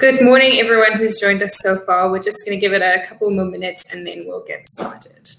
Good morning, everyone who's joined us so far. We're just going to give it a couple more minutes and then we'll get started.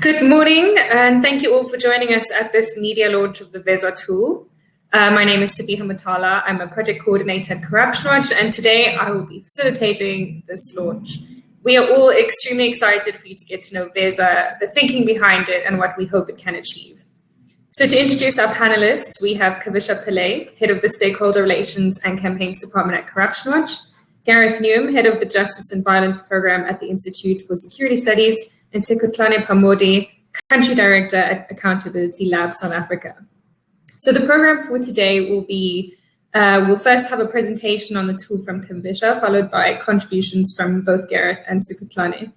Good morning, and thank you all for joining us at this media launch of the Veza tool. My name is Sabiha Mutala. I'm a project coordinator at Corruption Watch, and today I will be facilitating this launch. We are all extremely excited for you to get to know Veza, the thinking behind it, and what we hope it can achieve. So to introduce our panelists, we have Kavisha Pillay, Head of the Stakeholder Relations and Campaigns Department at Corruption Watch, Gareth Newham, Head of the Justice and Violence Program at the Institute for Security Studies, and Sekutlane Pamodi, Country Director at Accountability Lab South Africa. So the program for today will be, we'll first have a presentation on the tool from Kavisha, followed by contributions from both Gareth and Sekutlane.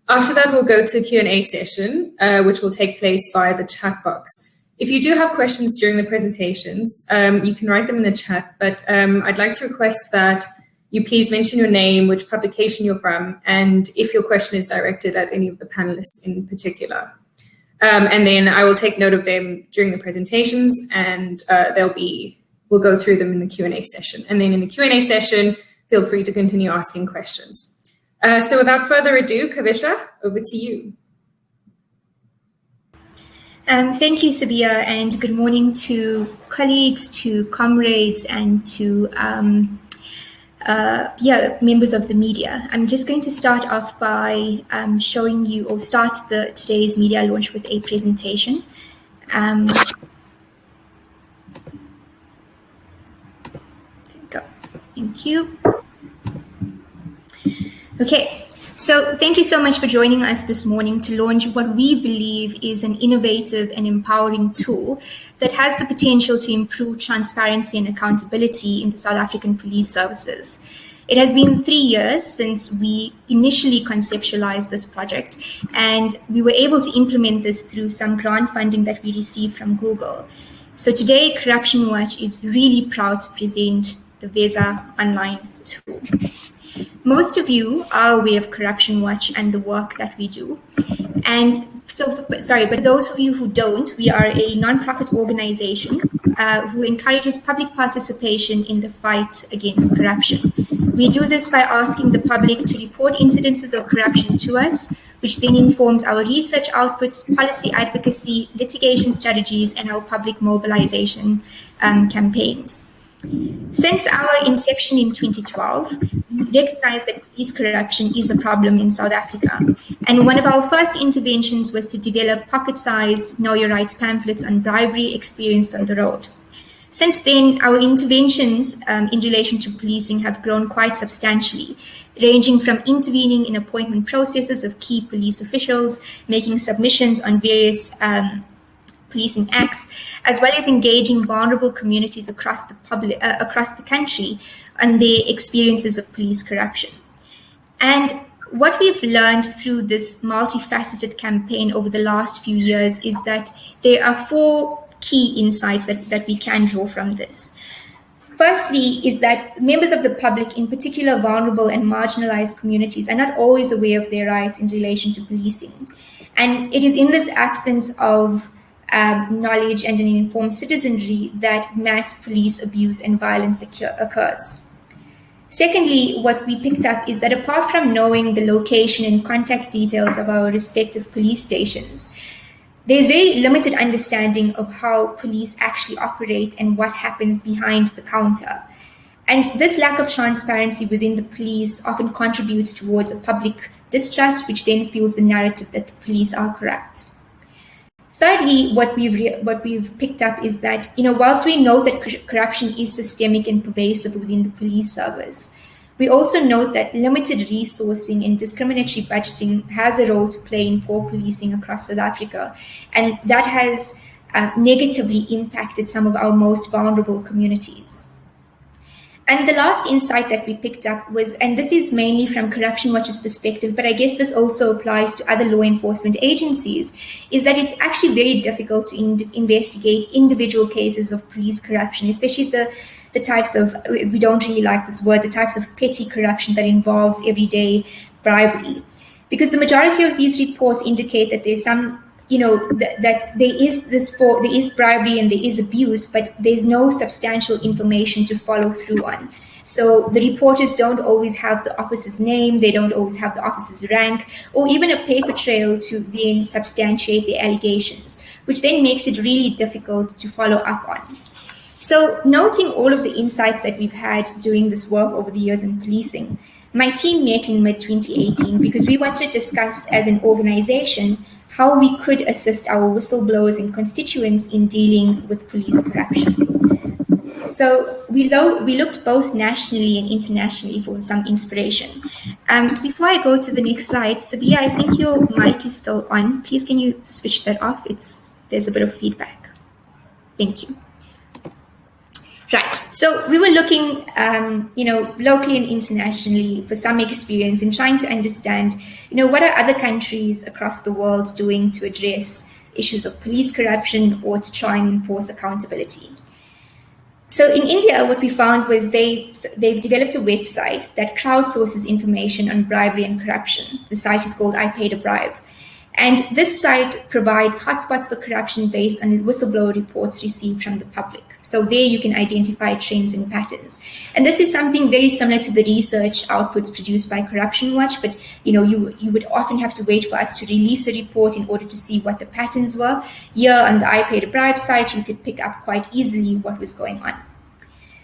After that, we'll go to a Q&A session, which will take place via the chat box. If you do have questions during the presentations, you can write them in the chat, but I'd like to request that you please mention your name, which publication you're from, and if your question is directed at any of the panelists in particular. And then I will take note of them during the presentations, and we'll go through them in the Q&A session. And then in the Q&A session, feel free to continue asking questions. So without further ado, Kavisha, over to you. Thank you, Sabia, and good morning to colleagues, to comrades, and to members of the media. I'm just going to start off by showing you, or start today's media launch with a presentation. There we go. Thank you. Okay, so thank you so much for joining us this morning to launch what we believe is an innovative and empowering tool that has the potential to improve transparency and accountability in the South African police services. It has been 3 years since we initially conceptualized this project, and we were able to implement this through some grant funding that we received from Google. So today, Corruption Watch is really proud to present the Veza online tool. Most of you are aware of Corruption Watch and the work that we do. And so, sorry, but those of you who don't, we are a nonprofit organization who encourages public participation in the fight against corruption. We do this by asking the public to report incidences of corruption to us, which then informs our research outputs, policy advocacy, litigation strategies, and our public mobilization campaigns. Since our inception in 2012, we recognize that police corruption is a problem in South Africa. And one of our first interventions was to develop pocket-sized Know Your Rights pamphlets on bribery experienced on the road. Since then, our interventions in relation to policing have grown quite substantially, ranging from intervening in appointment processes of key police officials, making submissions on various policing acts, as well as engaging vulnerable communities across the country on their experiences of police corruption. And what we've learned through this multifaceted campaign over the last few years is that there are four key insights that we can draw from this. Firstly, is that members of the public, in particular vulnerable and marginalized communities, are not always aware of their rights in relation to policing. And it is in this absence of knowledge and an informed citizenry that mass police abuse and violence occurs. Secondly, what we picked up is that apart from knowing the location and contact details of our respective police stations, there's very limited understanding of how police actually operate and what happens behind the counter. And this lack of transparency within the police often contributes towards a public distrust, which then fuels the narrative that the police are corrupt. Thirdly, what we've picked up is that, whilst we know that corruption is systemic and pervasive within the police service, we also note that limited resourcing and discriminatory budgeting has a role to play in poor policing across South Africa, and that has negatively impacted some of our most vulnerable communities. And the last insight that we picked up was, and this is mainly from Corruption Watch's perspective, but I guess this also applies to other law enforcement agencies, is that it's actually very difficult to investigate individual cases of police corruption, especially the types of, we don't really like this word, the types of petty corruption that involves everyday bribery. Because the majority of these reports indicate that there's some that there is bribery and there is abuse, but there's no substantial information to follow through on. So the reporters don't always have the officer's name, they don't always have the officer's rank, or even a paper trail to then substantiate their allegations, which then makes it really difficult to follow up on. So noting all of the insights that we've had doing this work over the years in policing, my team met in mid-2018 because we wanted to discuss as an organization how we could assist our whistleblowers and constituents in dealing with police corruption. So we looked both nationally and internationally for some inspiration. Before I go to the next slide, Sabia, I think your mic is still on. Please, can you switch that off? There's a bit of feedback. Thank you. Right, so we were looking, locally and internationally for some experience in trying to understand, what are other countries across the world doing to address issues of police corruption or to try and enforce accountability. So in India, what we found was they've developed a website that crowdsources information on bribery and corruption. The site is called I Paid a Bribe. And this site provides hotspots for corruption based on whistleblower reports received from the public. So there you can identify trends and patterns. And this is something very similar to the research outputs produced by Corruption Watch, but you would often have to wait for us to release a report in order to see what the patterns were. Here on the I Paid a Bribe site, you could pick up quite easily what was going on.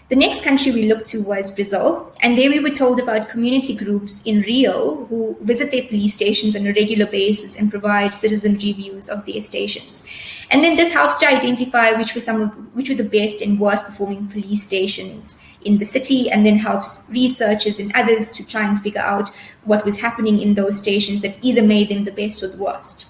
The next country we looked to was Brazil, and there we were told about community groups in Rio who visit their police stations on a regular basis and provide citizen reviews of their stations. And then this helps to identify which were the best and worst performing police stations in the city, and then helps researchers and others to try and figure out what was happening in those stations that either made them the best or the worst.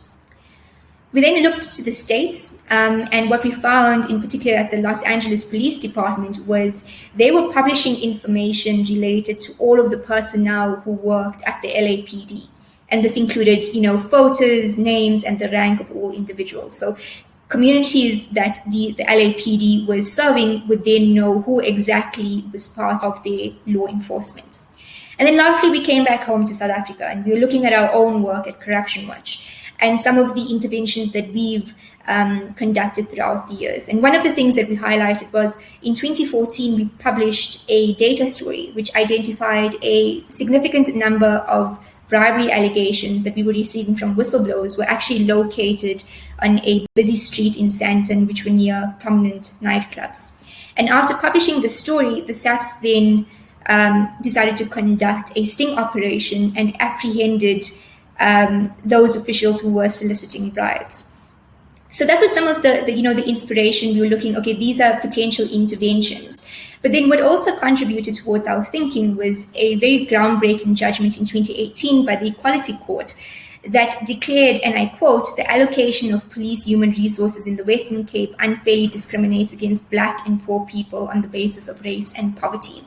We then looked to the states, and what we found in particular at the Los Angeles Police Department was they were publishing information related to all of the personnel who worked at the LAPD. And this included, photos, names, and the rank of all individuals. So communities that the LAPD was serving would then know who exactly was part of their law enforcement. And then lastly, we came back home to South Africa, and we were looking at our own work at Corruption Watch and some of the interventions that we've conducted throughout the years. And one of the things that we highlighted was in 2014, we published a data story which identified a significant number of bribery allegations that we were receiving from whistleblowers were actually located on a busy street in Sandton, which were near prominent nightclubs. And after publishing the story, the SAPS then decided to conduct a sting operation and apprehended those officials who were soliciting bribes. So that was some of the inspiration. We were looking, okay, these are potential interventions. But then what also contributed towards our thinking was a very groundbreaking judgment in 2018 by the Equality Court that declared, and I quote, "The allocation of police human resources in the Western Cape unfairly discriminates against Black and poor people on the basis of race and poverty."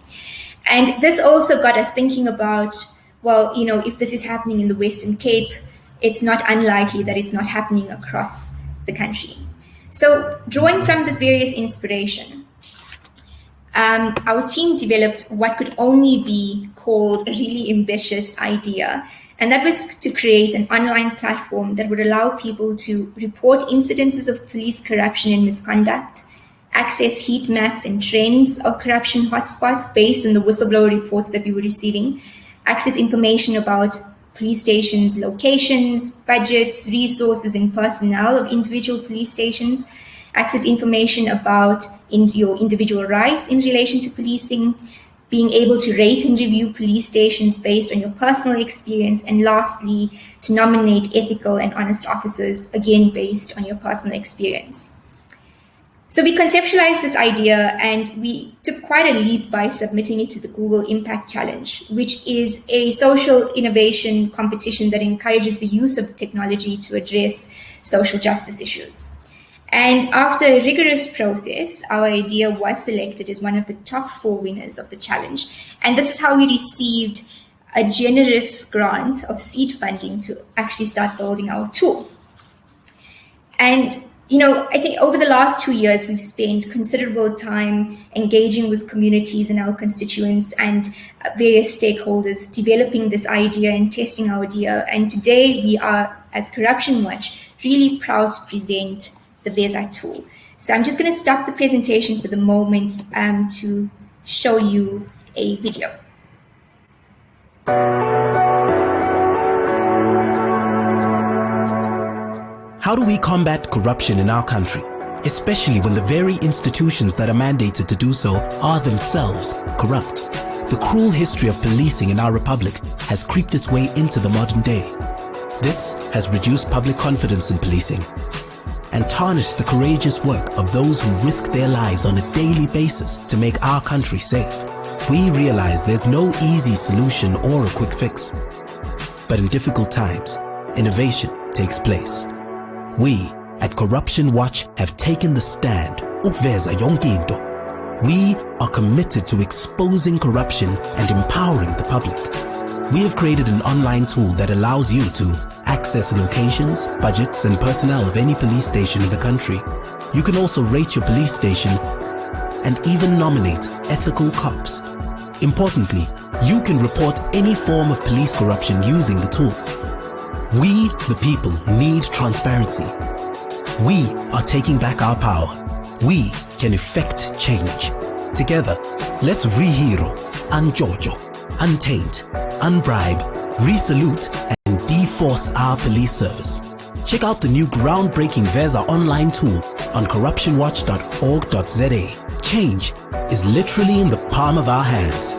And this also got us thinking about, well, if this is happening in the Western Cape, it's not unlikely that it's not happening across the country. So drawing from the various inspiration, our team developed what could only be called a really ambitious idea, and that was to create an online platform that would allow people to report incidences of police corruption and misconduct, access heat maps and trends of corruption hotspots based on the whistleblower reports that we were receiving, access information about police stations' locations, budgets, resources, and personnel of individual police stations, access information about your individual rights in relation to policing, being able to rate and review police stations based on your personal experience, and lastly, to nominate ethical and honest officers, again, based on your personal experience. So we conceptualized this idea and we took quite a leap by submitting it to the Google Impact Challenge, which is a social innovation competition that encourages the use of technology to address social justice issues. And after a rigorous process, our idea was selected as one of the top 4 winners of the challenge. And this is how we received a generous grant of seed funding to actually start building our tool. And I think over the last 2 years, we've spent considerable time engaging with communities and our constituents and various stakeholders, developing this idea and testing our idea. And today we are, as Corruption Watch, really proud to present the Veza tool. So I'm just going to stop the presentation for the moment to show you a video. How do we combat corruption in our country, especially when the very institutions that are mandated to do so are themselves corrupt? The cruel history of policing in our republic has creeped its way into the modern day. This has reduced public confidence in policing and tarnished the courageous work of those who risk their lives on a daily basis to make our country safe. We realize there's no easy solution or a quick fix. But in difficult times, innovation takes place. We at Corruption Watch have taken the stand. Veza yonke into. We are committed to exposing corruption and empowering the public. We have created an online tool that allows you to access locations, budgets, and personnel of any police station in the country. You can also rate your police station and even nominate ethical cops. Importantly, you can report any form of police corruption using the tool. We, the people, need transparency. We are taking back our power. We can effect change. Together, let's re-hero, unjojo, untaint, unbribe, re-salute, and de-force our police service. Check out the new groundbreaking Veza online tool on corruptionwatch.org.za. Change is literally in the palm of our hands.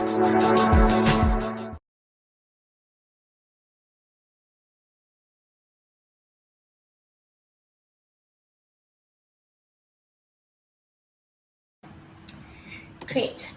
Great.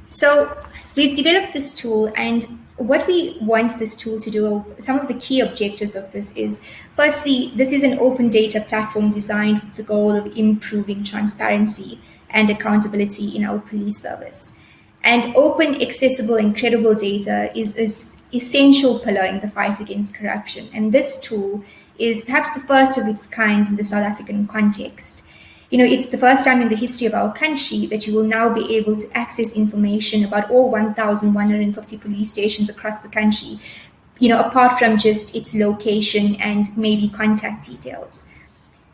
So we've developed this tool, and what we want this tool to do, some of the key objectives of this is, firstly, this is an open data platform designed with the goal of improving transparency and accountability in our police service. And open, accessible, and credible data is an essential pillar in the fight against corruption. And this tool is perhaps the first of its kind in the South African context. It's the first time in the history of our country that you will now be able to access information about all 1,150 police stations across the country, apart from just its location and maybe contact details.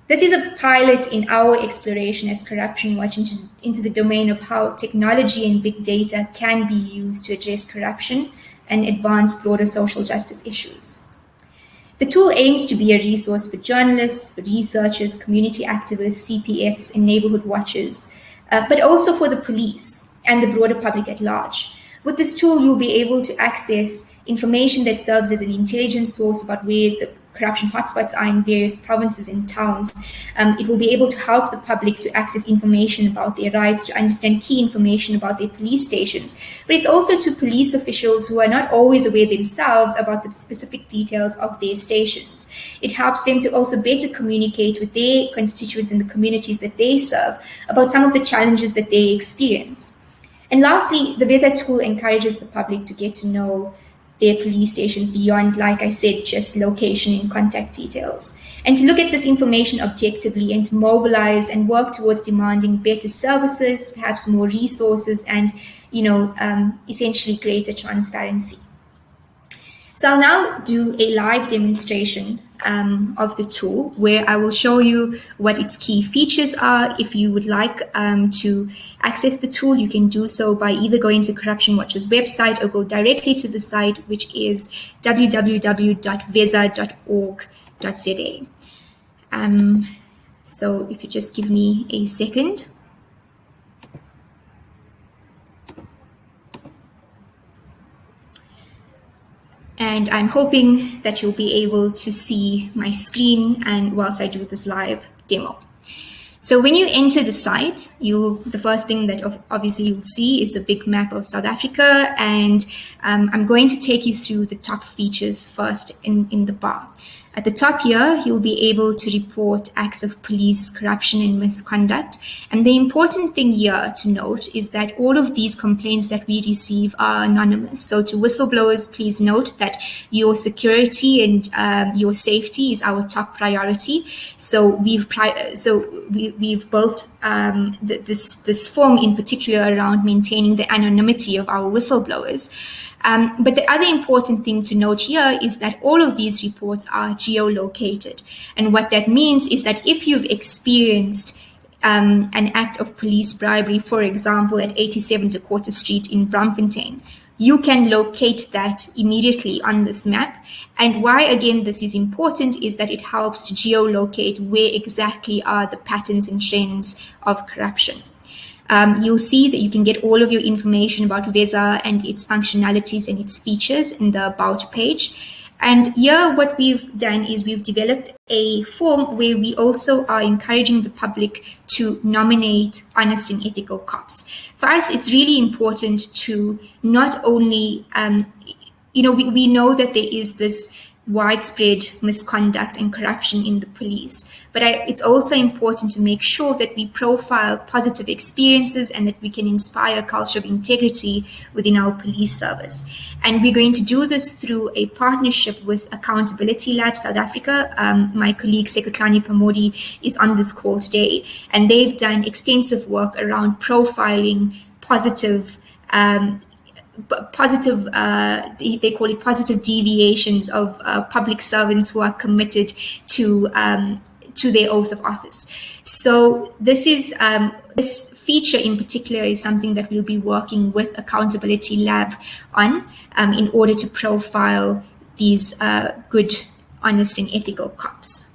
This is a pilot in our exploration as Corruption Watch into the domain of how technology and big data can be used to address corruption and advance broader social justice issues. The tool aims to be a resource for journalists, for researchers, community activists, CPFs, and neighborhood watchers, but also for the police and the broader public at large. With this tool, you'll be able to access information that serves as an intelligence source about where the corruption hotspots are in various provinces and towns. It will be able to help the public to access information about their rights, to understand key information about their police stations. But it's also to police officials who are not always aware themselves about the specific details of their stations. It helps them to also better communicate with their constituents and the communities that they serve about some of the challenges that they experience. And lastly, the Veza tool encourages the public to get to know their police stations beyond, like I said, just location and contact details, and to look at this information objectively and to mobilize and work towards demanding better services, perhaps more resources, and essentially greater transparency. So I'll now do a live demonstration of the tool where I will show you what its key features are. If you would like to access the tool, you can do so by either going to Corruption Watch's website or go directly to the site, which is www.veza.org.za. So if you just give me a second. And I'm hoping that you'll be able to see my screen and whilst I do this live demo. So when you enter the site, the first thing that obviously you'll see is a big map of South Africa, and I'm going to take you through the top features first in the bar. At the top here, you'll be able to report acts of police corruption and misconduct. And the important thing here to note is that all of these complaints that we receive are anonymous. So to whistleblowers, please note that your security and your safety is our top priority. So we've built this form in particular around maintaining the anonymity of our whistleblowers. But the other important thing to note here is that all of these reports are geolocated. And what that means is that if you've experienced an act of police bribery, for example, at 87 Decoter Street in Braamfontein, you can locate that immediately on this map. And why, again, this is important is that it helps to geolocate where exactly are the patterns and trends of corruption. You'll see that you can get all of your information about Veza and its functionalities and its features in the About page. And here what we've done is we've developed a form where we also are encouraging the public to nominate honest and ethical cops. For us, it's really important to not only, we know that there is this widespread misconduct and corruption in the police. But it's also important to make sure that we profile positive experiences and that we can inspire a culture of integrity within our police service. And we're going to do this through a partnership with Accountability Lab South Africa. My colleague Sekotlani Pamodi is on this call today, and they've done extensive work around profiling positive they call it positive deviations of public servants who are committed to their oath of office. So this feature in particular is something that we'll be working with Accountability Lab on in order to profile these good, honest, and ethical cops.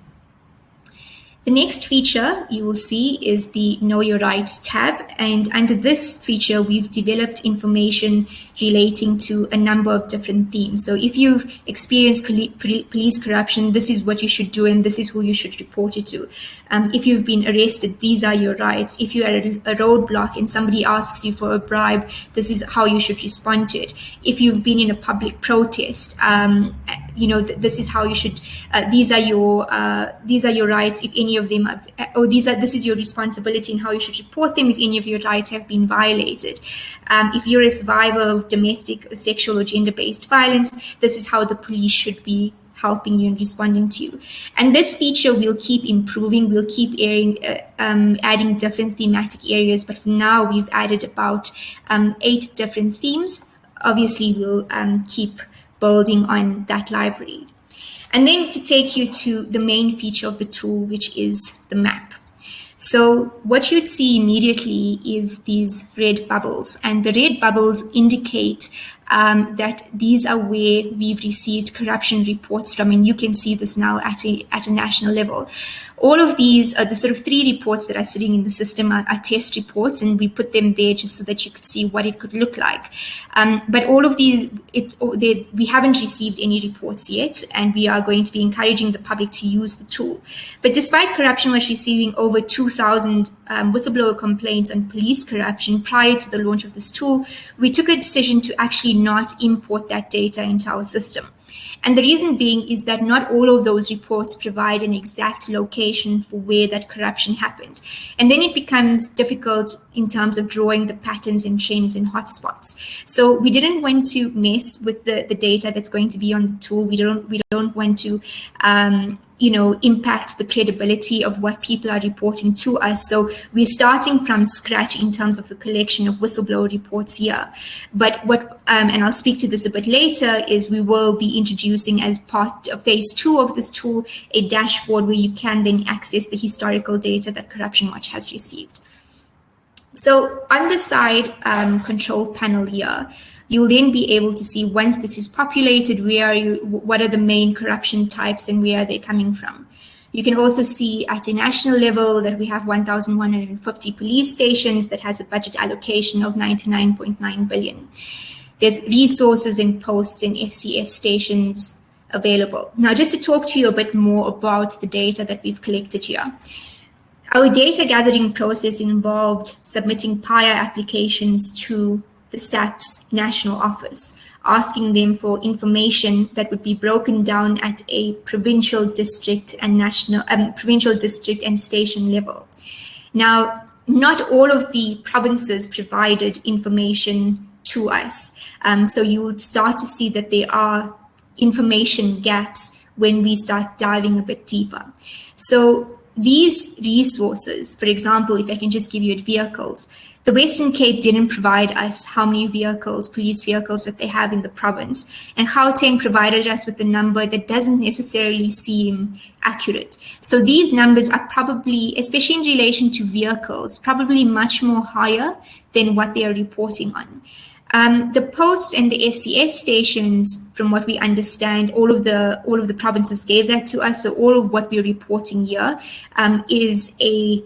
The next feature you will see is the Know Your Rights tab, and under this feature we've developed information relating to a number of different themes. So if you've experienced police corruption, this is what you should do and this is who you should report it to. If you've been arrested, these are your rights. If you're at a roadblock and somebody asks you for a bribe, this is how you should respond to it. If you've been in a public protest, this is how you should. These are your rights. If any of them, this is your responsibility and how you should report them if any of your rights have been violated. If you're a survivor of domestic, sexual, or gender-based violence, this is how the police should be helping you and responding to you. And this feature we'll keep improving. We'll keep adding different thematic areas, but for now we've added about 8 different themes. Obviously, we'll keep building on that library. And then to take you to the main feature of the tool, which is the map. So what you'd see immediately is these red bubbles, and the red bubbles indicate that these are where we've received corruption reports from, and you can see this now at a national level. All of these are the sort of 3 reports that are sitting in the system are test reports, and we put them there just so that you could see what it could look like. But all of these, we haven't received any reports yet, and we are going to be encouraging the public to use the tool. But despite Corruption Watch receiving over 2,000 whistleblower complaints on police corruption prior to the launch of this tool, we took a decision to actually not import that data into our system. And the reason being is that not all of those reports provide an exact location for where that corruption happened. And then it becomes difficult in terms of drawing the patterns and trends and hotspots. So we didn't want to mess with the data that's going to be on the tool. We don't want to impact the credibility of what people are reporting to us. So we're starting from scratch in terms of the collection of whistleblower reports here. But and I'll speak to this a bit later, is we will be introducing as part of phase 2 of this tool, a dashboard where you can then access the historical data that Corruption Watch has received. So on the side control panel here, you'll then be able to see, once this is populated, what are the main corruption types and where are they coming from. You can also see at a national level that we have 1,150 police stations that has a budget allocation of 99.9 billion. There's resources and posts and FCS stations available. Now, just to talk to you a bit more about the data that we've collected here. Our data gathering process involved submitting PIA applications to the SAP's national office, asking them for information that would be broken down at a provincial district and station level. Now, not all of the provinces provided information to us. So you will start to see that there are information gaps when we start diving a bit deeper. So these resources, for example, if I can just give you vehicles, the Western Cape didn't provide us how many police vehicles that they have in the province. And Gauteng provided us with a number that doesn't necessarily seem accurate. So these numbers are probably, especially in relation to vehicles, probably much more higher than what they are reporting on. The posts and the FCS stations, from what we understand, all of the provinces gave that to us. So all of what we're reporting here is a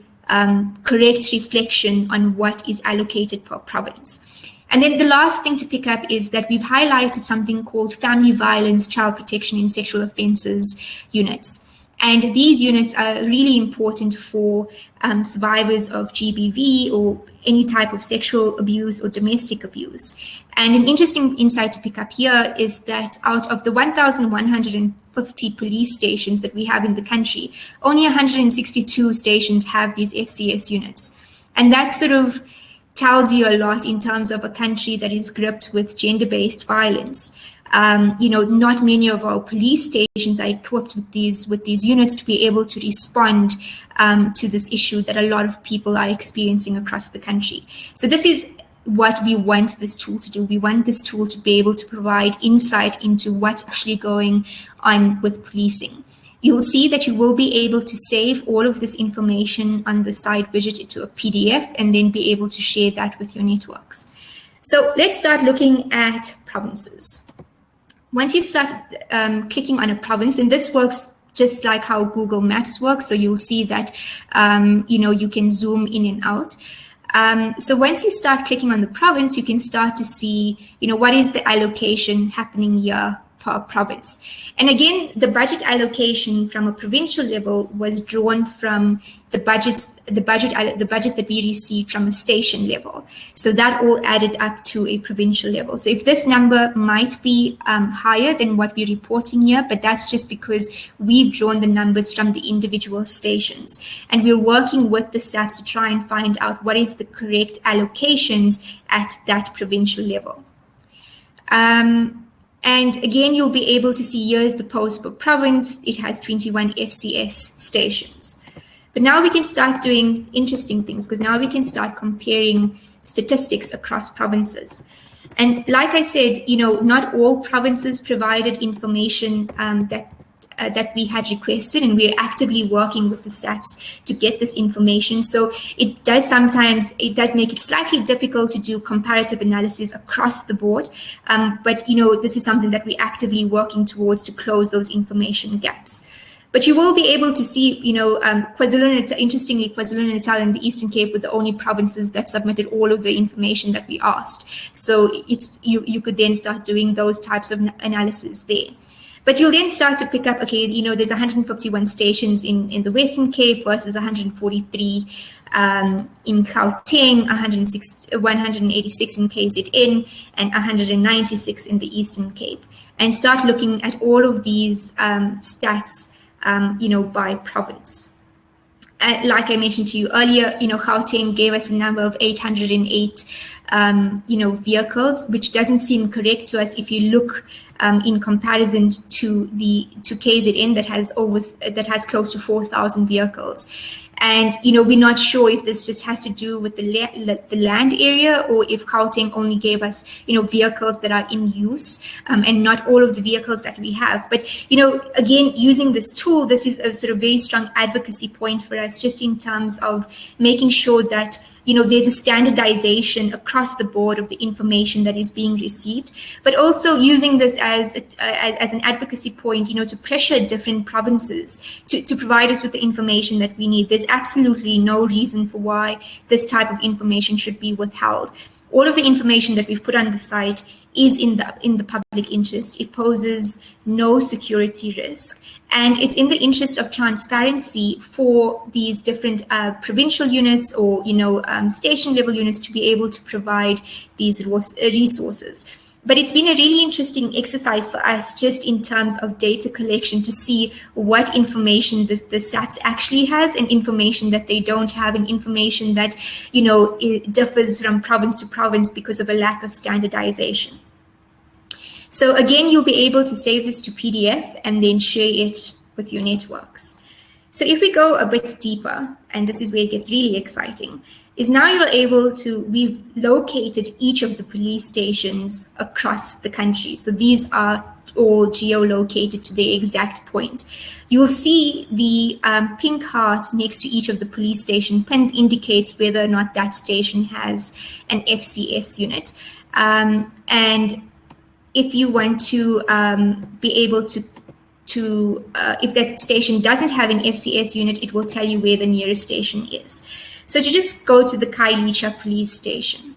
correct reflection on what is allocated per province. And then the last thing to pick up is that we've highlighted something called family violence, child protection and sexual offences units. And these units are really important for survivors of GBV or any type of sexual abuse or domestic abuse. And an interesting insight to pick up here is that out of the 1,150 police stations that we have in the country, only 162 stations have these FCS units. And that sort of tells you a lot in terms of a country that is gripped with gender-based violence. Not many of our police stations are equipped with these units to be able to respond to this issue that a lot of people are experiencing across the country. So this is what we want this tool to do. We want this tool to be able to provide insight into what's actually going on with policing. You'll see that you will be able to save all of this information on the side widget into a PDF and then be able to share that with your networks. So let's start looking at provinces. Once you start clicking on a province, and this works just like how Google Maps works, so you'll see that you can zoom in and out. So once you start clicking on the province, you can start to see, what is the allocation happening here per province. And again, the budget allocation from a provincial level was drawn from the budget that we received from a station level. So that all added up to a provincial level. So if this number might be higher than what we're reporting here, but that's just because we've drawn the numbers from the individual stations. And we're working with the SAPs to try and find out what is the correct allocations at that provincial level. And again, you'll be able to see here's the post per province. It has 21 FCS stations. But now we can start doing interesting things, because now we can start comparing statistics across provinces. And like I said, not all provinces provided information that that we had requested, and we're actively working with the SAPs to get this information. So it does make it slightly difficult to do comparative analysis across the board, but this is something that we're actively working towards to close those information gaps. But you will be able to see, KwaZulu-Natal, interestingly, KwaZulu-Natal and the Eastern Cape were the only provinces that submitted all of the information that we asked. So you could then start doing those types of analysis there. But you'll then start to pick up, there's 151 stations in the Western Cape versus 143 in Gauteng, 186 in KZN, and 196 in the Eastern Cape. And start looking at all of these stats by province. Like I mentioned to you earlier, Gauteng gave us a number of 808, vehicles, which doesn't seem correct to us if you look in comparison to KZN that has close to 4,000 vehicles. And we're not sure if this just has to do with the land area, or if Gauteng only gave us vehicles that are in use, and not all of the vehicles that we have. But again, using this tool, this is a sort of very strong advocacy point for us, just in terms of making sure that there's a standardization across the board of the information that is being received, but also using this as an advocacy point, to pressure different provinces to provide us with the information that we need. There's absolutely no reason for why this type of information should be withheld. All of the information that we've put on the site is in the public interest. It poses no security risk. And it's in the interest of transparency for these different provincial units or station level units to be able to provide these resources. But it's been a really interesting exercise for us, just in terms of data collection, to see what information the SAPS actually has, and information that they don't have, and information that it differs from province to province because of a lack of standardization. So again, you'll be able to save this to PDF and then share it with your networks. So if we go a bit deeper, and this is where it gets really exciting, is now we've located each of the police stations across the country. So these are all geolocated to the exact point. You will see the pink heart next to each of the police station pins indicates whether or not that station has an FCS unit. And if you want to be able to if that station doesn't have an FCS unit, it will tell you where the nearest station is. So to just go to the Khayelitsha police station.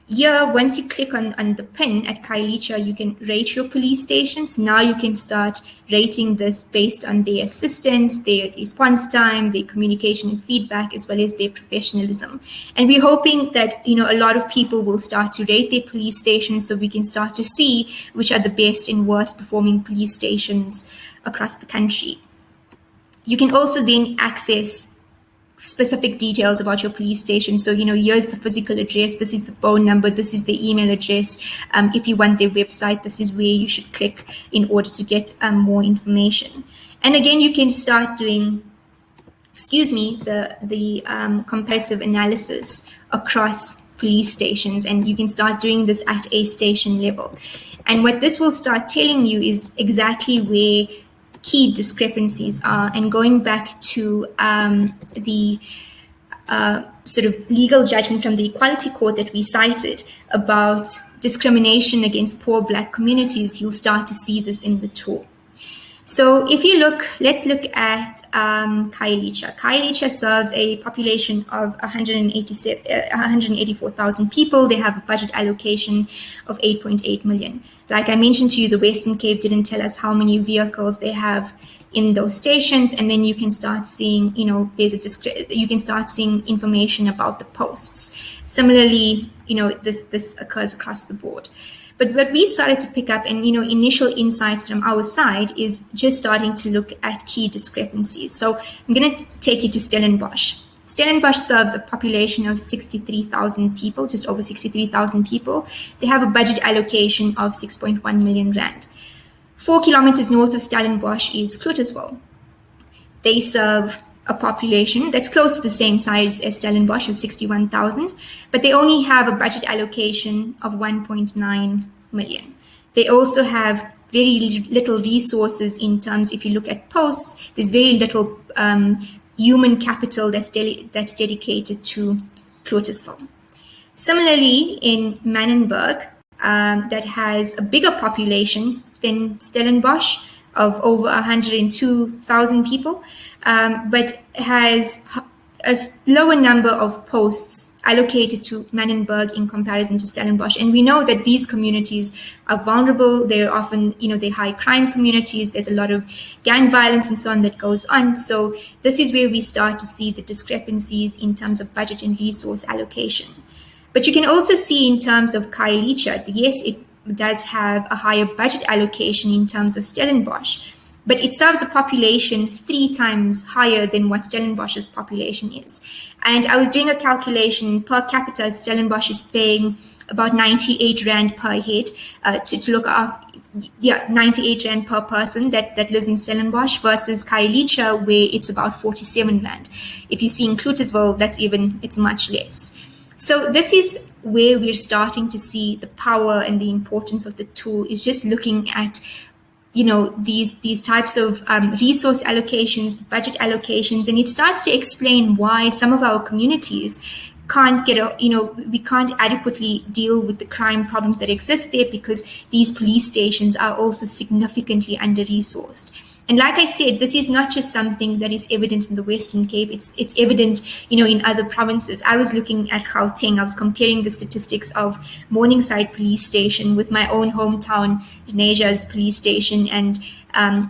Here, once you click on the pin at Khayelitsha, you can rate your police stations. Now you can start rating this based on their assistance, their response time, their communication and feedback, as well as their professionalism. And we're hoping that a lot of people will start to rate their police stations, so we can start to see which are the best and worst performing police stations across the country. You can also then access specific details about your police station. So, here's the physical address, this is the phone number, this is the email address. If you want their website, this is where you should click in order to get more information. And again, you can start doing, the comparative analysis across police stations, and you can start doing this at a station level. And what this will start telling you is exactly where key discrepancies are. And going back to the sort of legal judgment from the Equality Court that we cited about discrimination against poor Black communities, you'll start to see this in the tool. So if you let's look at Khayelitsha. Khayelitsha serves a population of 184,000 people. They have a budget allocation of 8.8 million. Like I mentioned to you, the Western Cape didn't tell us how many vehicles they have in those stations, and then you can start seeing, you can start seeing information about the posts. Similarly, this occurs across the board. But what we started to pick up, and initial insights from our side, is just starting to look at key discrepancies. So I'm going to take you to Stellenbosch. Stellenbosch serves a population of 63,000 people, just over 63,000 people. They have a budget allocation of 6.1 million rand. 4 kilometers north of Stellenbosch is Clotersville. They serve a population that's close to the same size as Stellenbosch of 61,000, but they only have a budget allocation of 1.9 million. They also have very little resources in terms, if you look at posts, there's very little human capital that's dedicated to Plotisville. Similarly, in Manenberg, that has a bigger population than Stellenbosch of over 102,000 people, but has a lower number of posts allocated to Manenberg in comparison to Stellenbosch. And we know that these communities are vulnerable. They're often, they're high crime communities. There's a lot of gang violence and so on that goes on. So this is where we start to see the discrepancies in terms of budget and resource allocation. But you can also see in terms of Khayelitsha, yes, it does have a higher budget allocation in terms of Stellenbosch, but it serves a population 3 times higher than what Stellenbosch's population is. And I was doing a calculation per capita. Stellenbosch is paying about 98 Rand per head to look up. 98 Rand per person that lives in Stellenbosch versus Khayelitsha, where it's about 47 Rand. If you see in Plotisville, it's much less. So this is where we're starting to see the power and the importance of the tool, is just looking at, these types of resource allocations, budget allocations, and it starts to explain why some of our communities can't we can't adequately deal with the crime problems that exist there, because these police stations are also significantly under-resourced. And like I said, this is not just something that is evident in the Western Cape. It's evident, in other provinces. I was looking at Gauteng. I was comparing the statistics of Morningside Police Station with my own hometown, Nasia's police station, and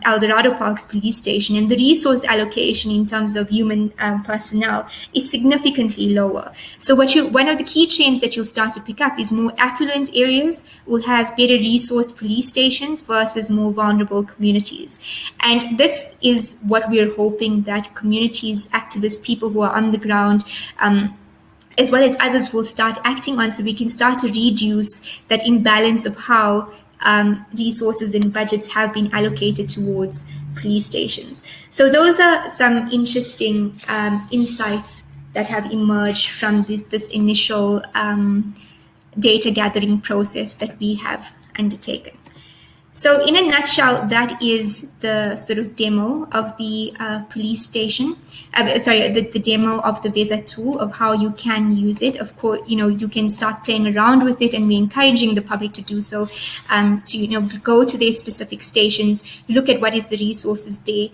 Eldorado Park's police station. And the resource allocation in terms of human personnel is significantly lower. So one of the key trends that you'll start to pick up is more affluent areas will have better resourced police stations versus more vulnerable communities. And this is what we're hoping that communities, activists, people who are on the ground, as well as others, will start acting on, so we can start to reduce that imbalance of how resources and budgets have been allocated towards police stations. So those are some interesting insights that have emerged from this initial data gathering process that we have undertaken. So in a nutshell, that is the sort of demo of the police station, the demo of the Veza tool, of how you can use it. Of course, you can start playing around with it, and we're encouraging the public to do so, to go to their specific stations, look at what is the resources there.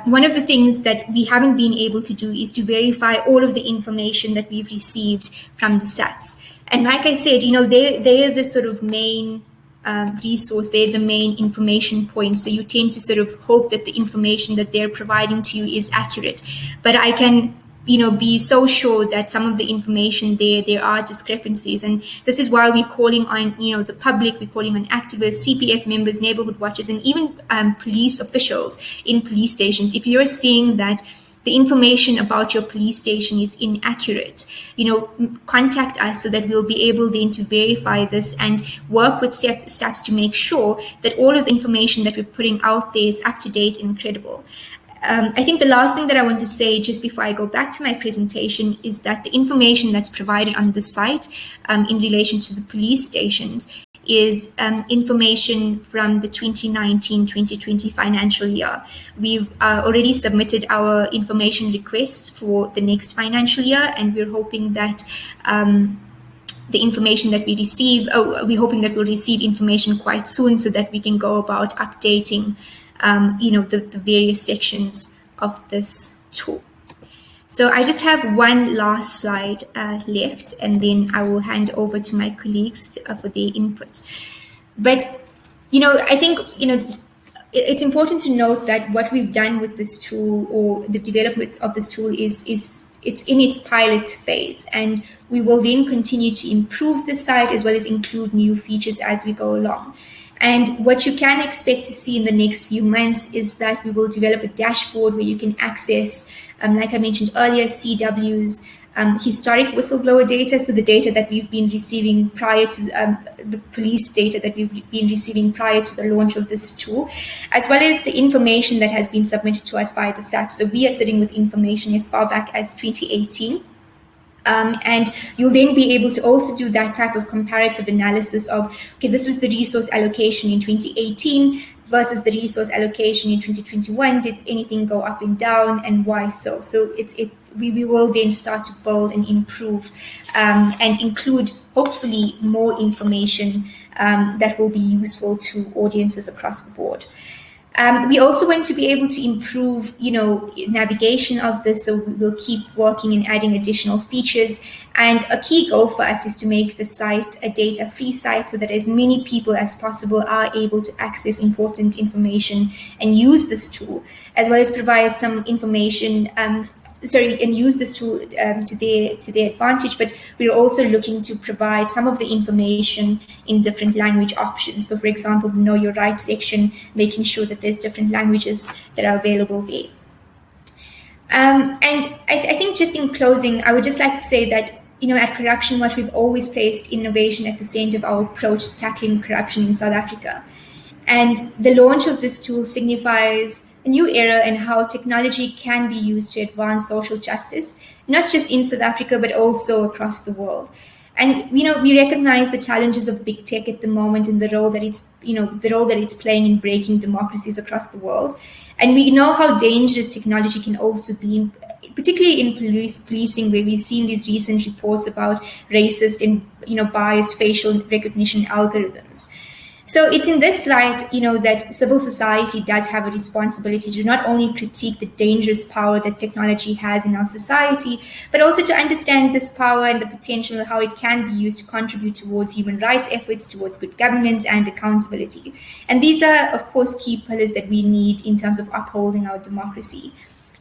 One of the things that we haven't been able to do is to verify all of the information that we've received from the SAPs. And like I said, they're the sort of main resource, they're the main information point. So you tend to sort of hope that the information that they're providing to you is accurate. But I can, be so sure that some of the information there are discrepancies. And this is why we're calling on, the public, we're calling on activists, CPF members, neighborhood watchers, and even police officials in police stations. If you're seeing that the information about your police station is inaccurate, contact us so that we'll be able then to verify this and work with SAPs to make sure that all of the information that we're putting out there is up to date and credible. I think the last thing that I want to say just before I go back to my presentation is that the information that's provided on the site in relation to the police stations is information from the 2019-2020 financial year. We've already submitted our information requests for the next financial year, and we're hoping that the information that we receive, we're hoping that we'll receive information quite soon so that we can go about updating, the various sections of this tool. So I just have one last slide left, and then I will hand over to my colleagues for their input. But, I think, it's important to note that what we've done with this tool, or the development of this tool, is it's in its pilot phase, and we will then continue to improve the site as well as include new features as we go along. And what you can expect to see in the next few months is that we will develop a dashboard where you can access, like I mentioned earlier, CW's historic whistleblower data, so the data that we've been receiving prior to the police data that we've been receiving prior to the launch of this tool, as well as the information that has been submitted to us by the SAP. So we are sitting with information as far back as 2018. And you'll then be able to also do that type of comparative analysis of, okay, this was the resource allocation in 2018 versus the resource allocation in 2021. Did anything go up and down, and why so? So we will then start to build and improve and include, hopefully, more information that will be useful to audiences across the board. We also want to be able to improve, navigation of this, so we'll keep working and adding additional features. And a key goal for us is to make the site a data-free site so that as many people as possible are able to access important information and use this tool, as well as provide some information and use this tool to their advantage. But we're also looking to provide some of the information in different language options. So, for example, the Know Your Rights section, making sure that there's different languages that are available there. And I think just in closing, I would just like to say that, at Corruption Watch, we've always placed innovation at the center of our approach to tackling corruption in South Africa. And the launch of this tool signifies a new era in how technology can be used to advance social justice, not just in South Africa, but also across the world. And we recognize the challenges of big tech at the moment and the role that it's playing in breaking democracies across the world. And we know how dangerous technology can also be, particularly in policing, where we've seen these recent reports about racist and biased facial recognition algorithms. So it's in this light, that civil society does have a responsibility to not only critique the dangerous power that technology has in our society, but also to understand this power and the potential of how it can be used to contribute towards human rights efforts, towards good governance and accountability. And these are, of course, key pillars that we need in terms of upholding our democracy.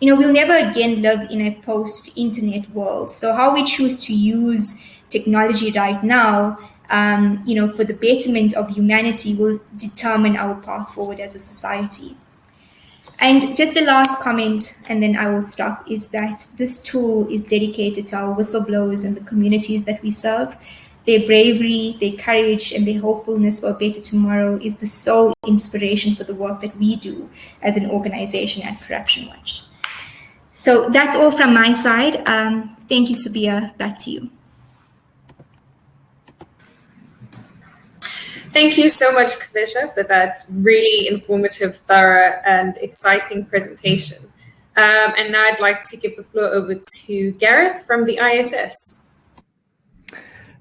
We'll never again live in a post-internet world. So how we choose to use technology right now for the betterment of humanity will determine our path forward as a society. And just a last comment, and then I will stop, is that this tool is dedicated to our whistleblowers and the communities that we serve. Their bravery, their courage, and their hopefulness for a better tomorrow is the sole inspiration for the work that we do as an organization at Corruption Watch. So that's all from my side. Thank you, Sabia. Back to you. Thank you so much, Kavisha, for that really informative, thorough, and exciting presentation. And now I'd like to give the floor over to Gareth from the ISS.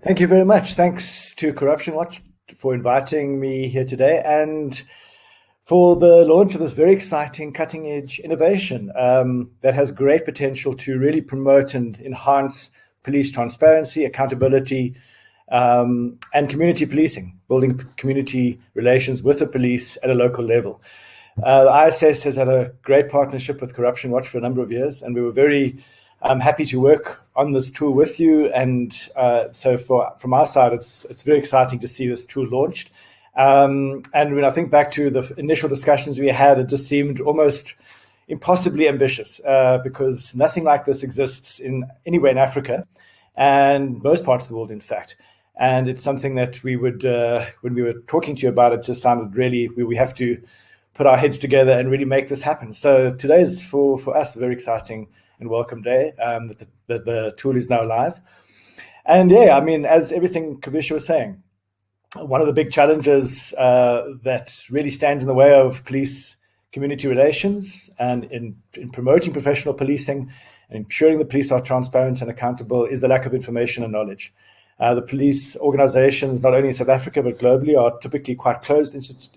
Thank you very much. Thanks to Corruption Watch for inviting me here today and for the launch of this very exciting cutting-edge innovation that has great potential to really promote and enhance police transparency, accountability, and community policing, building community relations with the police at a local level. The ISS has had a great partnership with Corruption Watch for a number of years, and we were very happy to work on this tool with you. And so from our side, it's very exciting to see this tool launched. And when I think back to the initial discussions we had, it just seemed almost impossibly ambitious because nothing like this exists anywhere in Africa and most parts of the world, in fact. And it's something that we would, when we were talking to you about it, just sounded really, we have to put our heads together and really make this happen. So today is for us a very exciting and welcome day that the tool is now live. And yeah, I mean, as everything Kavisha was saying, one of the big challenges that really stands in the way of police community relations and in promoting professional policing and ensuring the police are transparent and accountable is the lack of information and knowledge. The police organizations, not only in South Africa, but globally, are typically quite closed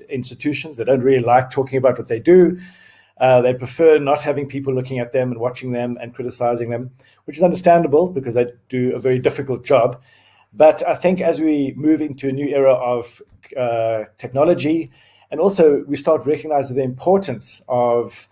institutions. They don't really like talking about what they do. They prefer not having people looking at them and watching them and criticizing them, which is understandable because they do a very difficult job. But I think as we move into a new era of technology, and also we start recognizing the importance of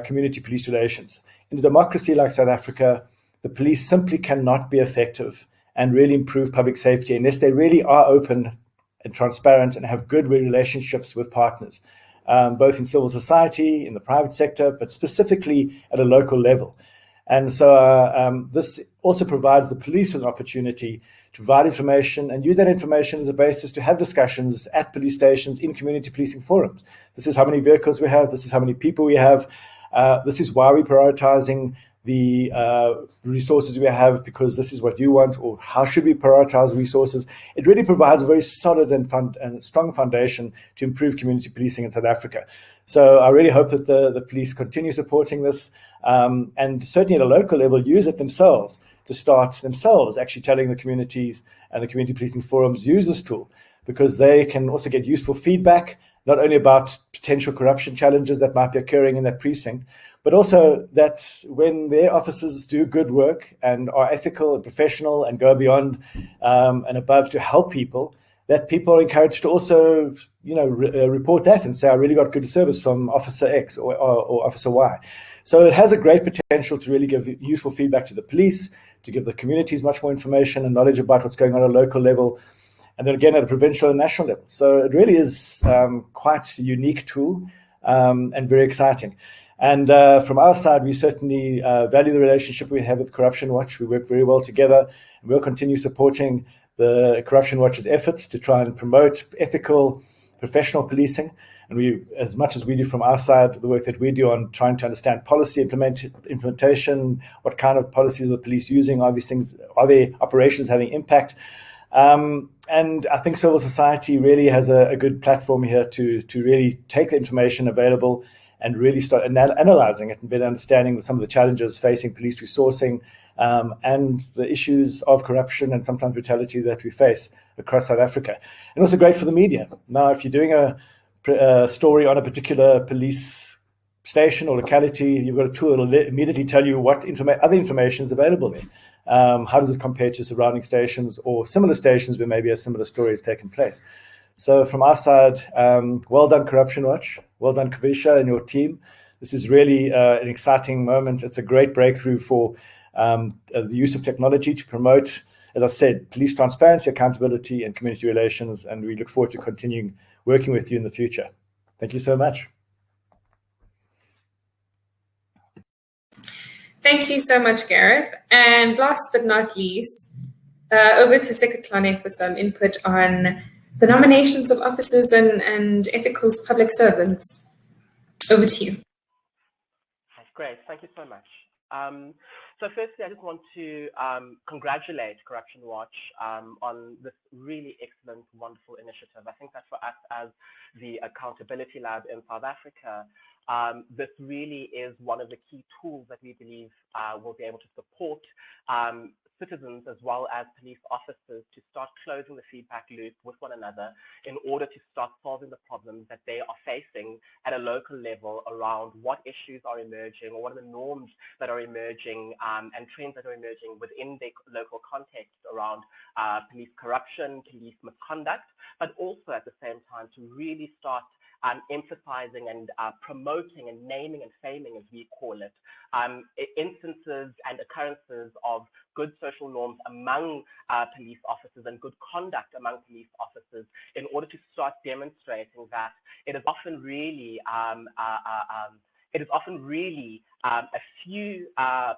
community police relations. In a democracy like South Africa, the police simply cannot be effective and really improve public safety unless they really are open and transparent and have good relationships with partners, both in civil society, in the private sector, but specifically at a local level. And so this also provides the police with an opportunity to provide information and use that information as a basis to have discussions at police stations, in community policing forums. This is how many vehicles we have. This is how many people we have. This is why we're prioritizing the resources we have because this is what you want, or how should we prioritize resources. It really provides a very solid and strong foundation to improve community policing in South Africa. So I really hope that the police continue supporting this, and certainly at a local level use it themselves to start themselves actually telling the communities and the community policing forums use this tool, because they can also get useful feedback, not only about potential corruption challenges that might be occurring in that precinct, but also that when their officers do good work and are ethical and professional and go beyond and above to help people, that people are encouraged to also, report that and say, I really got good service from Officer X or Officer Y. So it has a great potential to really give useful feedback to the police, to give the communities much more information and knowledge about what's going on at a local level, and then again at a provincial and national level. So it really is quite a unique tool and very exciting. And from our side, we certainly value the relationship we have with Corruption Watch. We work very well together, and we'll continue supporting the Corruption Watch's efforts to try and promote ethical, professional policing. And we, as much as we do from our side, the work that we do on trying to understand policy implementation, what kind of policies are the police using, are these things, are their operations having impact? And I think civil society really has a good platform here to really take the information available and really start analyzing it and better understanding some of the challenges facing police resourcing and the issues of corruption and sometimes brutality that we face across South Africa. And also great for the media. Now, if you're doing a story on a particular police station or locality, you've got a tool that will immediately tell you what other information is available there. How does it compare to surrounding stations or similar stations where maybe a similar story has taken place? So from our side, well done, Corruption Watch. Well done, Kavisha and your team. This is really an exciting moment. It's a great breakthrough for the use of technology to promote, as I said, police transparency, accountability, and community relations. And we look forward to continuing working with you in the future. Thank you so much. Thank you so much, Gareth. And last but not least, over to Sekatlane for some input on the nominations of officers and ethical public servants. Over to you. That's great. Thank you so much. So firstly, I just want to congratulate Corruption Watch on this really excellent, wonderful initiative. I think that for us as the Accountability Lab in South Africa, this really is one of the key tools that we believe will be able to support citizens as well as police officers to start closing the feedback loop with one another in order to start solving the problems that they are facing at a local level around what issues are emerging or what are the norms that are emerging and trends that are emerging within their local context around police corruption, police misconduct, but also at the same time to really start emphasizing and promoting and naming and faming, as we call it, instances and occurrences of good social norms among police officers and good conduct among police officers in order to start demonstrating that it is often really a few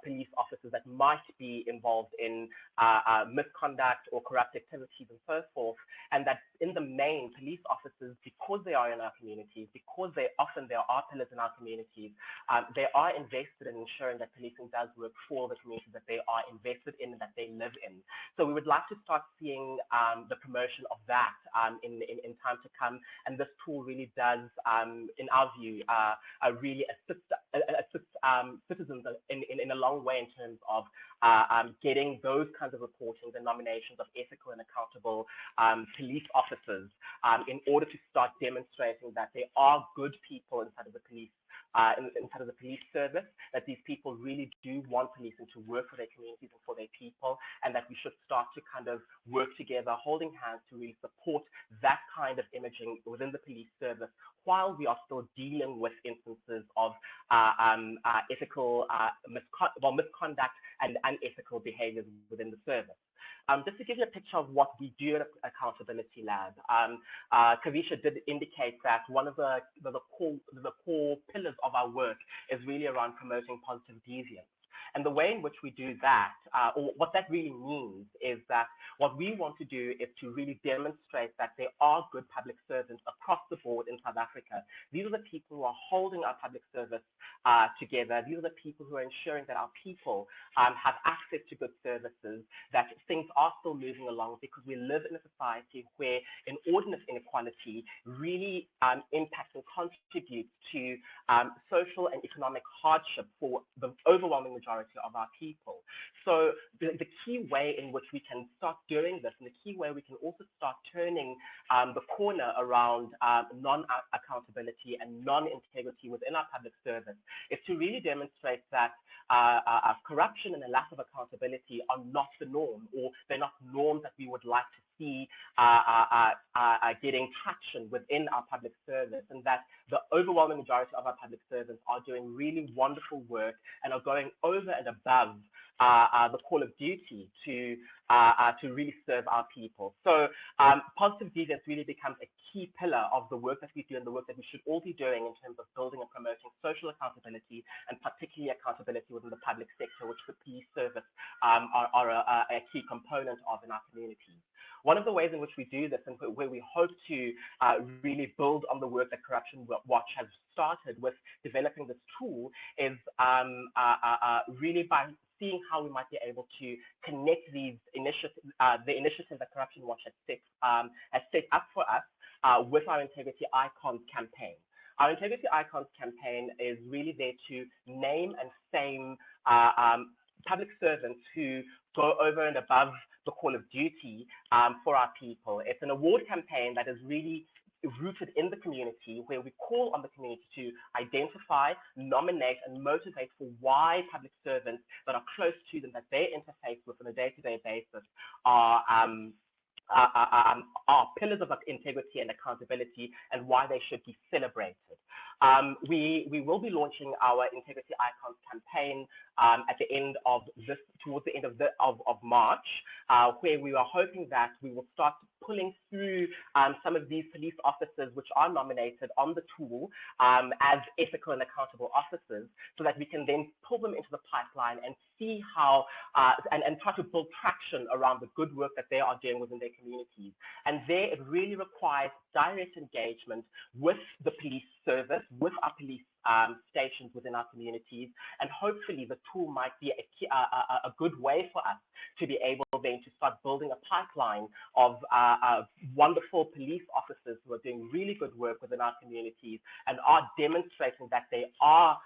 police officers that might be involved in misconduct or corrupt activities and so forth, and that in the main, police officers, because they are in our communities, because they are pillars in our communities, they are invested in ensuring that policing does work for the communities that they are invested in and that they live in. So we would like to start seeing the promotion of that in time to come, and this tool really does, in our view, really assist citizens in a long way in terms of getting those kinds of reportings and nominations of ethical and accountable police officers in order to start demonstrating that there are good people inside of the police inside of the police service, that these people really do want policing to work for their communities and for their people, and that we should start to kind of work together, holding hands to really support that kind of imaging within the police service while we are still dealing with instances of ethical misconduct and unethical behaviors within the service. Just to give you a picture of what we do at Accountability Lab, Kavisha did indicate that one of the core pillars of our work is really around promoting positive deviance. And the way in which we do that, or what that really means, is that what we want to do is to really demonstrate that there are good public servants across the board in South Africa. These are the people who are holding our public service together. These are the people who are ensuring that our people have access to good services, that things are still moving along, because we live in a society where inordinate inequality really impacts and contributes to social and economic hardship for the overwhelming majority of our people. So the key way in which we can start doing this, and the key way we can also start turning the corner around non-accountability and non-integrity within our public service, is to really demonstrate that corruption and a lack of accountability are not the norm, or they're not norms that we would like to see getting traction within our public service, and that the overwhelming majority of our public servants are doing really wonderful work and are going over and above the call of duty to really serve our people. So positive deviance really becomes a key pillar of the work that we do and the work that we should all be doing in terms of building and promoting social accountability, and particularly accountability within the public sector, which the police service are a key component of in our communities. One of the ways in which we do this, and where we hope to really build on the work that Corruption Watch has started with developing this tool, is really by seeing how we might be able to connect these initiatives, the initiatives that Corruption Watch has set up for us with our Integrity Icons campaign. Our Integrity Icons campaign is really there to name and fame public servants who go over and above the call of duty for our people. It's an award campaign that is really rooted in the community, where we call on the community to identify, nominate, and motivate for why public servants that are close to them, that they interface with on a day-to-day basis, are pillars of integrity and accountability, and why they should be celebrated. We will be launching our Integrity Icons campaign at the end of towards the end of March, where we are hoping that we will start pulling through some of these police officers which are nominated on the tool as ethical and accountable officers, so that we can then pull them into the pipeline and see how and try to build traction around the good work that they are doing within their communities. And there, it really requires direct engagement with the police service, with our police stations within our communities, and hopefully the tool might be a good way for us to be able then to start building a pipeline of wonderful police officers who are doing really good work within our communities and are demonstrating that they are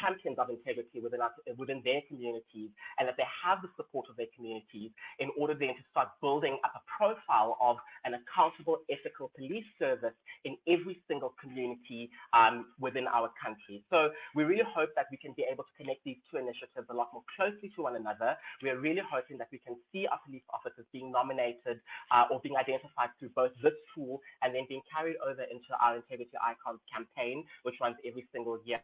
champions of integrity within their communities, and that they have the support of their communities, in order then to start building up a profile of an accountable, ethical police service in every single community within our country. So we really hope that we can be able to connect these two initiatives a lot more closely to one another. We are really hoping that we can see our police officers being nominated or being identified through both this tool, and then being carried over into our Integrity Icons campaign, which runs every single year.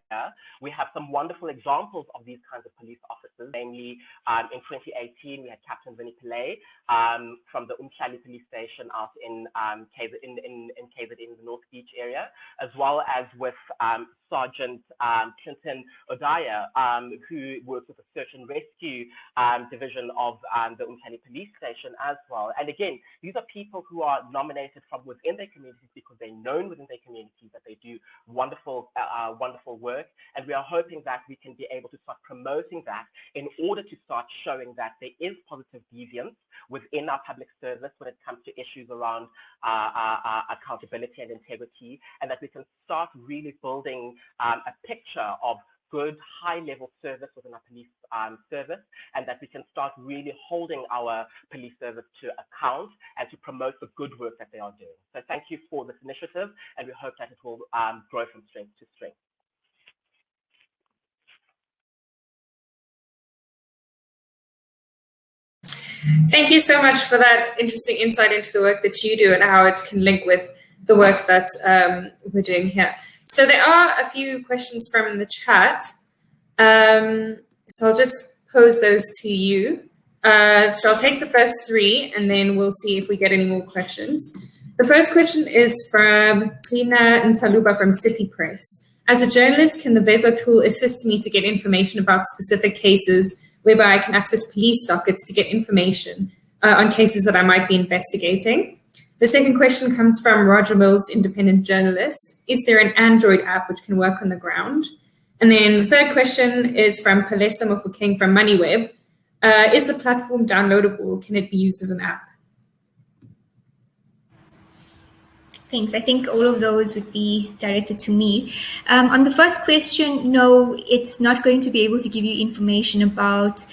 We have some wonderful examples of these kinds of police officers. Namely, in 2018, we had Captain Vinnie Pillay from the Umhlali police station out in KZN, in the North Beach area, as well as with Sergeant Clinton Odaya, who works with the Search and Rescue division of the Umhlali police station as well. And again, these are people who are nominated from within their communities because they're known within their communities that they do wonderful work. And we are hoping that we can be able to start promoting that, in order to start showing that there is positive deviance within our public service when it comes to issues around accountability and integrity, and that we can start really building a picture of good high-level service within our police service, and that we can start really holding our police service to account and to promote the good work that they are doing. So thank you for this initiative, and we hope that it will grow from strength to strength. Thank you so much for that interesting insight into the work that you do and how it can link with the work that we're doing here. So there are a few questions from the chat. So I'll just pose those to you. So I'll take the first three, and then we'll see if we get any more questions. The first question is from Tina Nsaluba from City Press. As a journalist, can the Veza tool assist me to get information about specific cases whereby I can access police dockets to get information on cases that I might be investigating? The second question comes from Roger Mills, independent journalist. Is there an Android app which can work on the ground? And then the third question is from Palesa Mofokeng from MoneyWeb. Is the platform downloadable? Can it be used as an app? Thanks. I think all of those would be directed to me. On the first question, no, it's not going to be able to give you information about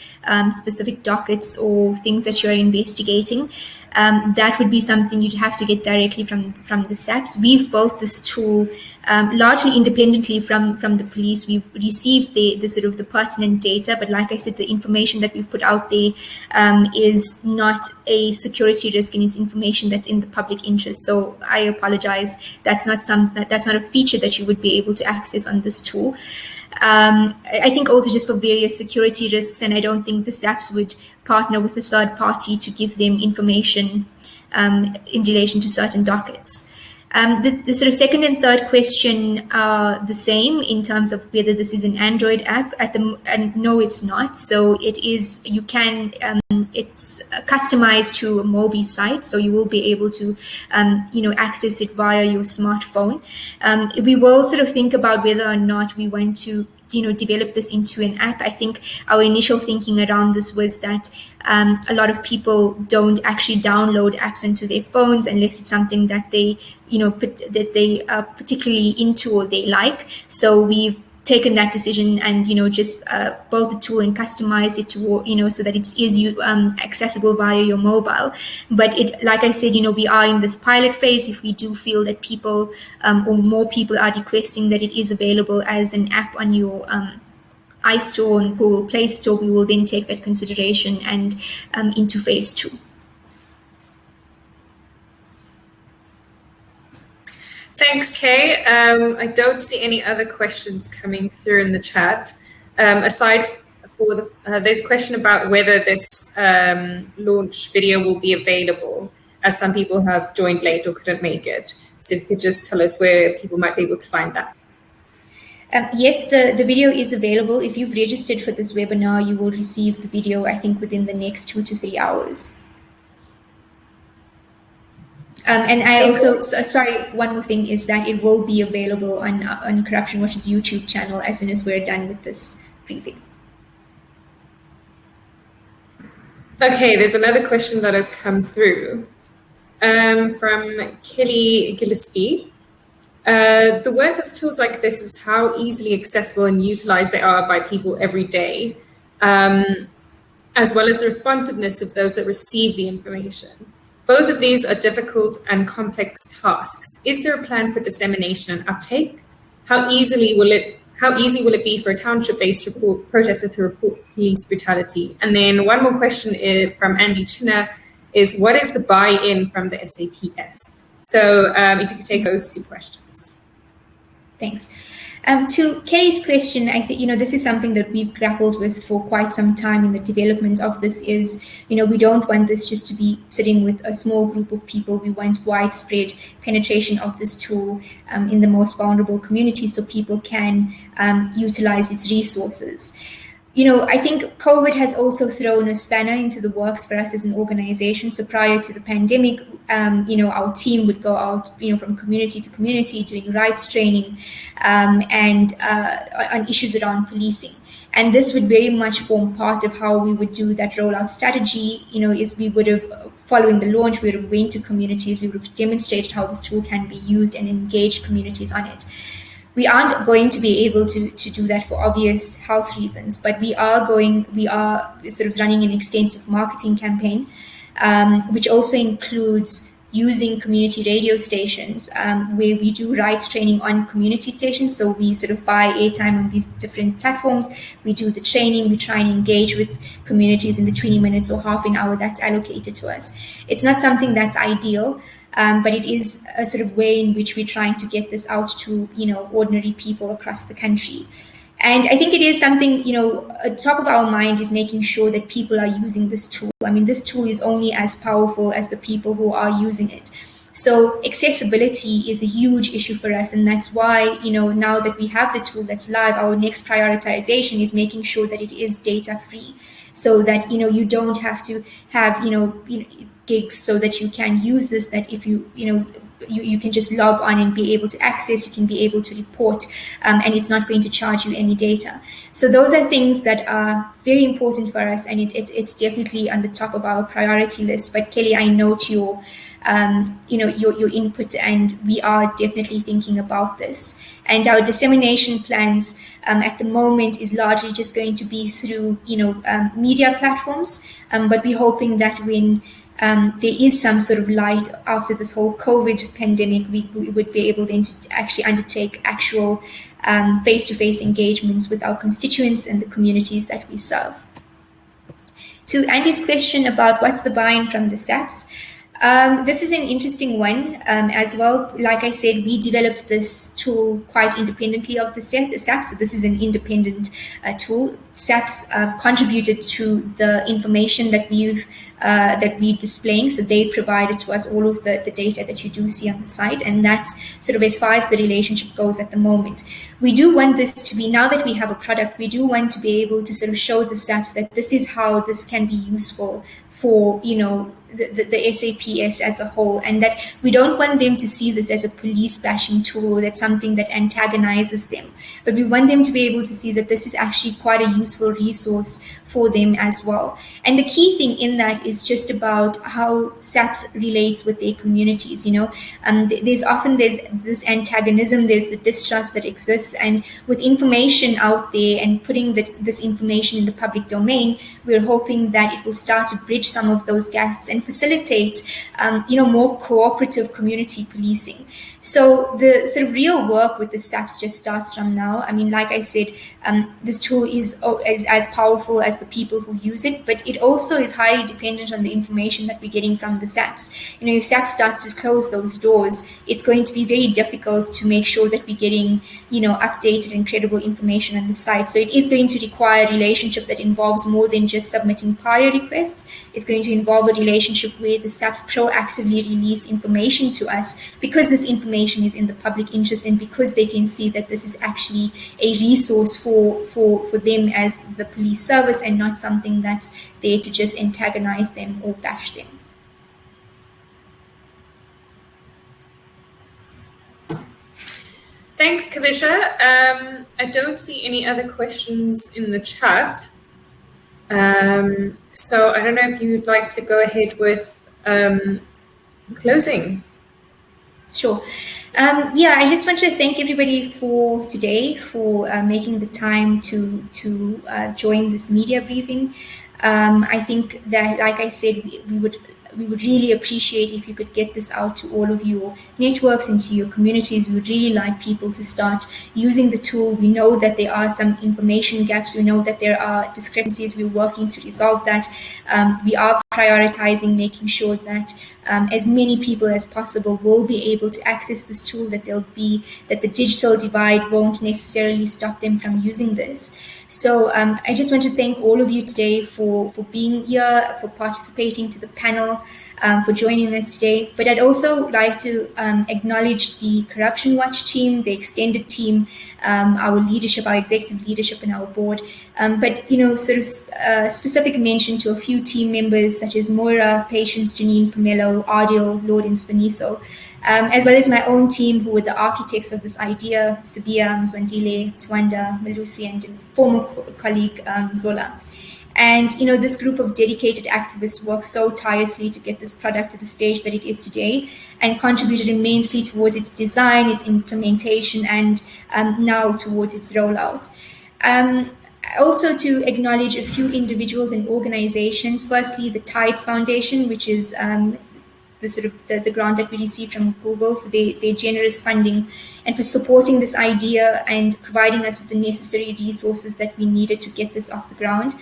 specific dockets or things that you're investigating. That would be something you'd have to get directly from the SAPs. We've built this tool largely independently from the police. We've received the sort of the pertinent data, but like I said, the information that we've put out there is not a security risk, and it's information that's in the public interest. So I apologize. That's not a feature that you would be able to access on this tool. I think also just for various security risks, and I don't think the SAPs would partner with a third party to give them information in relation to certain dockets. The sort of second and third question are the same in terms of whether this is an Android app. And no, it's not. So it is. You can. It's customized to a mobile site, so you will be able to, access it via your smartphone. We will sort of think about whether or not we want to, develop this into an app. I think our initial thinking around this was that a lot of people don't actually download apps onto their phones unless it's something that they, that they are particularly into or they like. So we've taken that decision and just built the tool and customized it to so that it is accessible via your mobile. But it, like I said, we are in this pilot phase. If we do feel that people or more people are requesting that it is available as an app on your iStore and Google Play Store, we will then take that consideration and into phase 2. Thanks, Kay. I don't see any other questions coming through in the chat. Aside for there's a question about whether this launch video will be available, as some people have joined late or couldn't make it. So if you could just tell us where people might be able to find that. Yes, the video is available. If you've registered for this webinar, you will receive the video, I think, within the next 2 to 3 hours. And I also, sorry, one more thing is that it will be available on Corruption Watch's YouTube channel as soon as we're done with this briefing. Okay, there's another question that has come through from Kelly Gillespie. The worth of tools like this is how easily accessible and utilized they are by people every day, as well as the responsiveness of those that receive the information. Both of these are difficult and complex tasks. Is there a plan for dissemination and uptake? How easy will it be for a township-based protester to report police brutality? And then one more question from Andy China is, what is the buy-in from the SAPS? So if you could take those two questions. Thanks. To Kelly's question, I think, this is something that we've grappled with for quite some time in the development of this is, we don't want this just to be sitting with a small group of people. We want widespread penetration of this tool in the most vulnerable communities so people can utilize its resources. I think COVID has also thrown a spanner into the works for us as an organization. So prior to the pandemic, our team would go out, from community to community doing rights training and on issues around policing. And this would very much form part of how we would do that rollout strategy, is we would have, following the launch, we would have went to communities, we would have demonstrated how this tool can be used and engaged communities on it. We aren't going to be able to do that for obvious health reasons, but we are sort of running an extensive marketing campaign, which also includes using community radio stations where we do rights training on community stations. So we sort of buy airtime on these different platforms. We do the training. We try and engage with communities in the 20 minutes or half an hour that's allocated to us. It's not something that's ideal. But it is a sort of way in which we're trying to get this out to, ordinary people across the country. And I think it is something, at top of our mind is making sure that people are using this tool. I mean, this tool is only as powerful as the people who are using it. So accessibility is a huge issue for us, and that's why, now that we have the tool that's live, our next prioritization is making sure that it is data free, so that you don't have to have gigs, so that you can use this, that if you can just log on and be able to access, you can be able to report, and it's not going to charge you any data. So those are things that are very important for us, and it's definitely on the top of our priority list. But Kelly, I note your input, and we are definitely thinking about this. And our dissemination plans at the moment is largely just going to be through media platforms, but we're hoping that when there is some sort of light after this whole COVID pandemic, we would be able then to actually undertake actual face-to-face engagements with our constituents and the communities that we serve. To Andy's question about what's the buy-in from the SAPs, this is an interesting one as well. Like I said, we developed this tool quite independently of the SAPs. So this is an independent tool. SAPs contributed to the information that we're displaying. So they provided to us all of the data that you do see on the site. And that's sort of as far as the relationship goes at the moment. We do want this to be, now that we have a product, we do want to be able to sort of show the SAPs that this is how this can be useful for, the SAPS as a whole, and that we don't want them to see this as a police bashing tool, that's something that antagonizes them, but we want them to be able to see that this is actually quite a useful resource for them as well. And the key thing in that is just about how SAPS relates with their communities. There's this antagonism, there's the distrust that exists, and with information out there and putting this information in the public domain, we're hoping that it will start to bridge some of those gaps and facilitate more cooperative community policing. So the sort of real work with the SAPs just starts from now. I mean, like I said, this tool is as powerful as the people who use it, but it also is highly dependent on the information that we're getting from the SAPs. If SAPs starts to close those doors, it's going to be very difficult to make sure that we're getting, updated and credible information on the site. So it is going to require a relationship that involves more than just submitting prior requests. It's going to involve a relationship where the SAPs proactively release information to us, because this information is in the public interest and because they can see that this is actually a resource for them as the police service, and not something that's there to just antagonize them or bash them. Thanks, Kavisha. I don't see any other questions in the chat. So I don't know if you'd like to go ahead with closing. Sure. I just want to thank everybody for today, for making the time to join this media briefing. I think that, like I said, we would really appreciate if you could get this out to all of your networks and to your communities. We would really like people to start using the tool. We know that there are some information gaps. We know that there are discrepancies. We're working to resolve that. We are prioritizing making sure that as many people as possible will be able to access this tool, that the digital divide won't necessarily stop them from using this. So I just want to thank all of you today for being here, for participating to the panel, for joining us today. But I'd also like to acknowledge the Corruption Watch team, the extended team, our leadership, our executive leadership and our board. But, specific mention to a few team members such as Moira, Patience, Janine, Pomelo, Ardil, Lord and Spaniso, as well as my own team, who were the architects of this idea, Sabia, Mzwandile, Twanda, Malusi, and former colleague Zola. And, this group of dedicated activists worked so tirelessly to get this product to the stage that it is today, and contributed immensely towards its design, its implementation, and now towards its rollout. Also to acknowledge a few individuals and organizations. Firstly, the Tides Foundation, which is the grant that we received from Google for their generous funding and for supporting this idea and providing us with the necessary resources that we needed to get this off the ground.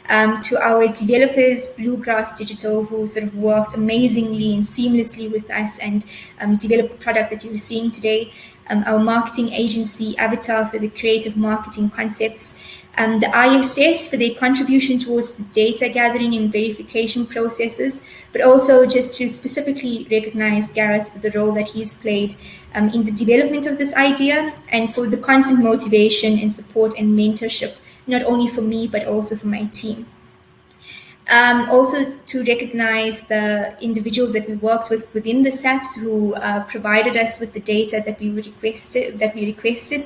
To our developers, Bluegrass Digital, who sort of worked amazingly and seamlessly with us and developed the product that you're seeing today. Our marketing agency, Avatar, for the creative marketing concepts. the ISS for their contribution towards the data gathering and verification processes, but also just to specifically recognize Gareth for the role that he's played in the development of this idea, and for the constant motivation and support and mentorship, not only for me, but also for my team. Also to recognize the individuals that we worked with within the SAPs who provided us with the data that we requested.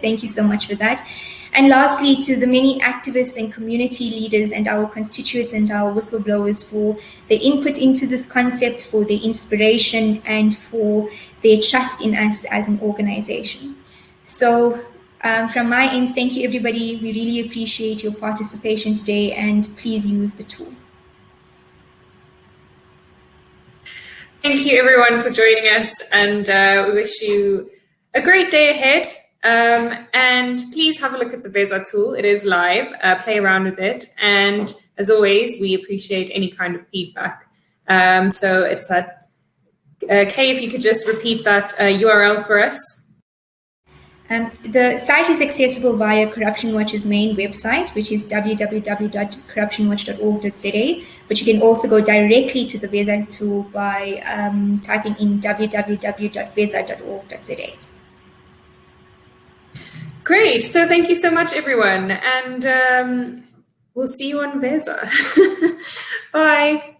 Thank you so much for that. And lastly, to the many activists and community leaders and our constituents and our whistleblowers for their input into this concept, for their inspiration, and for their trust in us as an organization. So from my end, thank you, everybody. We really appreciate your participation today, and please use the tool. Thank you, everyone, for joining us, and we wish you a great day ahead. And please have a look at the Veza tool. It is live. Play around with it. And as always, we appreciate any kind of feedback. So it's at Kay, if you could just repeat that URL for us. The site is accessible via Corruption Watch's main website, which is www.corruptionwatch.org.za, but you can also go directly to the Veza tool by typing in www.veza.org.za. Great. So thank you so much, everyone. And we'll see you on Veza. Bye.